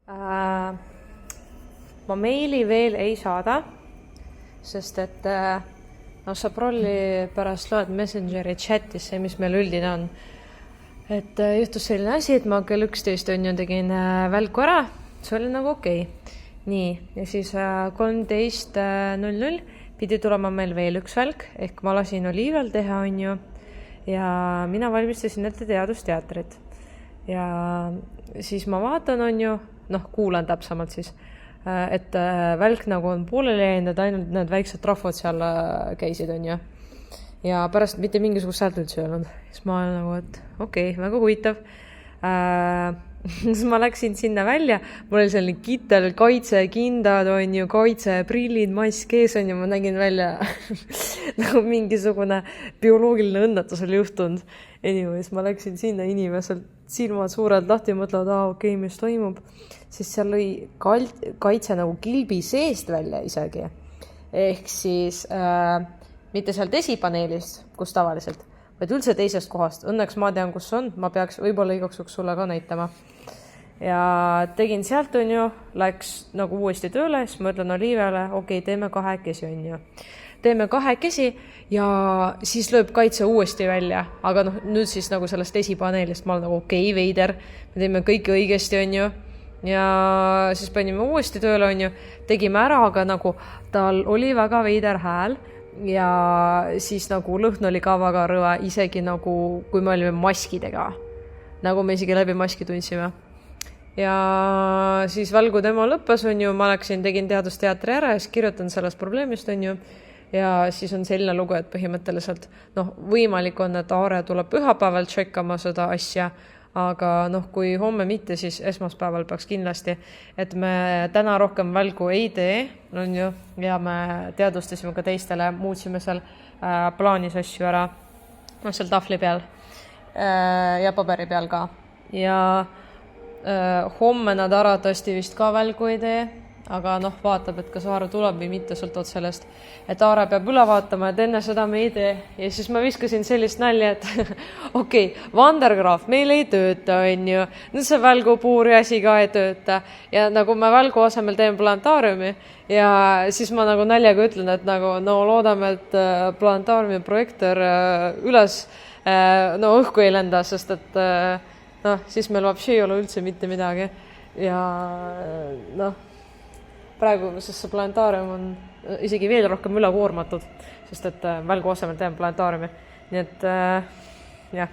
Ma meili veel ei saada, sest et sa prolli pärast loed Messengeri chatis see, mis meil üldine on. Et juhtus selline asi, et ma kell 11 tegin välku ära, see oli nagu okei. Nii, ja siis 13.00 pidi tulema meil veel üks välk, ehk ma lasin Oliival teha, ja mina valmistasin ette teadusteatrit. Ja siis ma vaatan, kuulan täpsemalt siis, et välk nagu on pooleli jäänud, ainult need väiksed trahvod seal käisid, Ja pärast mitte mingisugust häält üldse öelnud. Siis ma olen nagu, et okei, väga huvitav. Siis ma läksin sinna välja, mul oli selline kitel, kaitsekindad, kaitseprillid, mask ees, ma nägin välja nagu mingisugune bioloogiline õnnetus oli juhtunud. Anyways, ma läksin sinna, inimesel silmad suured lahti, mõtlevad, okei, mis toimub. Siis seal lõi kaitse nagu kilbi seest välja isegi. Ehk siis mitte sealt esipaneelist, kus tavaliselt, vaid üldse teisest kohast. Õnneks ma tean, kus on, ma peaks võib-olla igaks juhuks sulle ka näitama. Ja tegin sealt, läks nagu uuesti tööle, siis ma ütlen Oliiviale, okei, teeme kahekesi, Teeme kahekesi ja siis lööb kaitse uuesti välja. Aga nüüd siis nagu sellest esipaneelist ma olen nagu okei, veider, me teeme kõike õigesti, Ja siis panime uuesti tööle, tegime ära, aga nagu tal oli väga veider hääl. Ja siis nagu lõhn oli ka väga rõve, isegi nagu kui me olime maskidega, nagu me isegi läbi maski tundsime. Ja siis välgu tema lõppes, ma läksin, tegin teadusteatri ära ja siis kirjutan sellest probleemist, Ja siis on selline lugu, et põhimõtteliselt võimalik on, et Aare tuleb pühapäeval tšekkama seda asja, aga kui homme mitte, siis esmaspäeval peaks kindlasti, et me täna rohkem välgu ei tee, ja me teadvustasime ka teistele, muutsime seal plaanis asju ära, seal tahvli peal ja paberi peal ka. Ja homme nad arvatavasti vist ka välgu ei tee, aga vaatab, et kas Aare tuleb või mitte, sõltuvalt sellest, et Aare peab üle vaatama, et enne seda me ei tee. Ja siis ma viskasin sellist nalja, et okei, Vandergraaf meil ei tööta, Nüüd see välgupuuri asi ka ei tööta. Ja nagu me välgu asemel teeme planetaariumi ja siis ma nagu naljaga ütlen, et loodame, et planetaariumi projektor üles õhku ei lenda, sest et siis meil vapsi ei ole üldse mitte midagi. Ja praegu, sest see planetaarium on isegi veel rohkem ülekoormatud, sest et välgu asemel teeme planetaariumi. Nii et jah,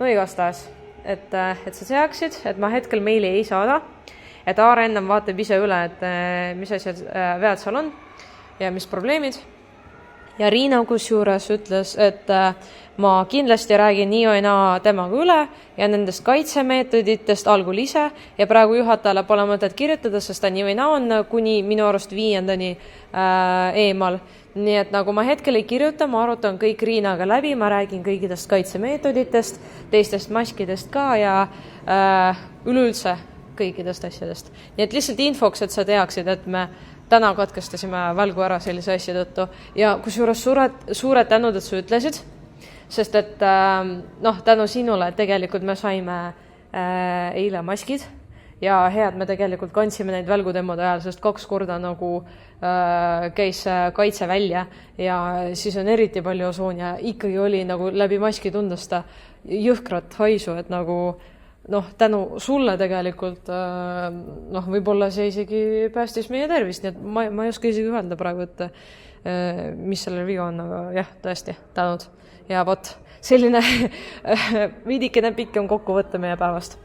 igastahes, et sa teaksid, et ma hetkel meili ei saada, et Aare ennem vaatab ise üle, et mis asjad vead seal on ja mis probleemid. Ja Riina kusjuures ütles, et ma kindlasti räägin nii või naa temaga üle ja nendest kaitsemeetoditest algul ise ja praegu juhatajale pole mõtet kirjutada, sest ta nii või naa on kuni minu arust 5. eemal. Nii et nagu ma hetkel ei kirjuta, ma arutan kõik Riinaga läbi, ma räägin kõigidest kaitsemeetoditest, teistest maskidest ka ja üleüldse kõikidest asjadest. Nii et lihtsalt infoks, et sa teaksid, et me täna katkestasime välgu ära sellise asja tõttu ja kusjuures suured tänud, et sa ütlesid, sest et tänu sinule tegelikult me saime eile maskid ja head me tegelikult kandsime neid välgudemmode ajal, sest 2 korda käis kaitse välja ja siis on eriti palju osoon ja ikkagi oli nagu läbi maski tundesta jõhkrat haisu, et tänu sulle tegelikult võib-olla see isegi päästis meie tervist, nii et ma ei oska isegi öelda praegu, et mis sellel viga on, aga jah, tõesti, tänud. Ja selline veidikene pikem kokkuvõte meie päevast.